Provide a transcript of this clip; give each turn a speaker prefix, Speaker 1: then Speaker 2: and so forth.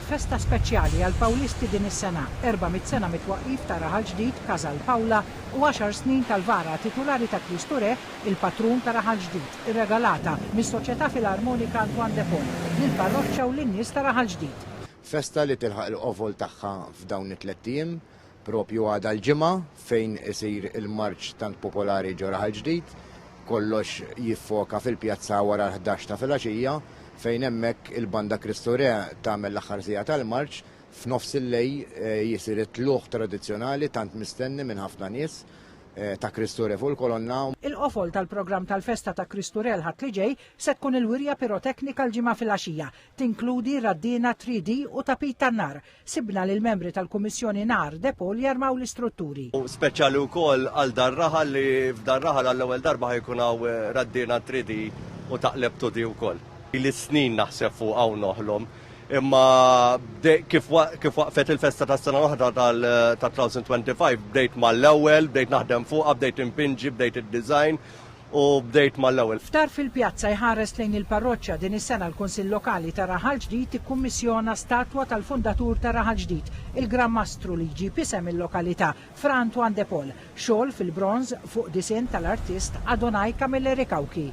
Speaker 1: festa speċjali għal Pawlisti din is-sena, 400 sena mitwaqqif ta' raħal ġdid Casal Pawla u 10 snin tal-Vara titolari ta' Cristo Re, il-patrun ta' raħal ġdid, irregalata mis-Soċjetà Filarmonika Antoine de Paul, lill-parroċċa u lin-nies ta' raħal ġdid.
Speaker 2: Festa li tilħaq il-qofol tagħha f'dawn it-tlet ijiem, propju għada l-ġimgħa fejn isir il-marċ tant popolari ġo raħal ġdid, kollox jiffoka fil-pjazza wara l-11 ta' filgħaxija fejn hemmhekk il-banda Cristo Re tagħmel l-aħħar sija tal-marċ f'nofs il-lejl jisir it-tluħ tradizzjonali tant mistenni minn ħafna nies ta' Cristo Re fuq il-kolonna.
Speaker 1: Il-qofol tal-programm tal-festa ta' Cristo Re l-ħadd li ġej se tkun il-wirja piroteknika l-ġimgħa filgħaxija, tinkludi raddina 3D u tapit tan-nar. Sibna lil membri tal-Kummissjoni Nar de Paul jarmaw l-istrutturi.
Speaker 3: Speċjali wkoll għal dar-raħal li f'dar-raħal għall-ewwel darba ħajkun hawn raddina 3D u taqleb 2D wkoll. Il-snin naħseb fuq hawn noħlom, imma kif waqfet il-festa tas-sena waħda tal-2025 bdejt mal-ewwel, bdejt naħdem fuqha, bdejt impinġi, bdejt id-design u bdejt mal-ewwel.
Speaker 1: Ftar fil-pjazza jħares lejn il-parroċċja din is-sena l-Kunsill Lokali ta' Raħal Ġdid ikkummissjona statwa tal-fundatur ta' Raħal Ġdid, il-Gran Mastru li jġib isem il-lokalità Fra Antoine de Paul, xogħol fil-bronż fuq disinn tal-artist Adonaj Camilleri Kawki.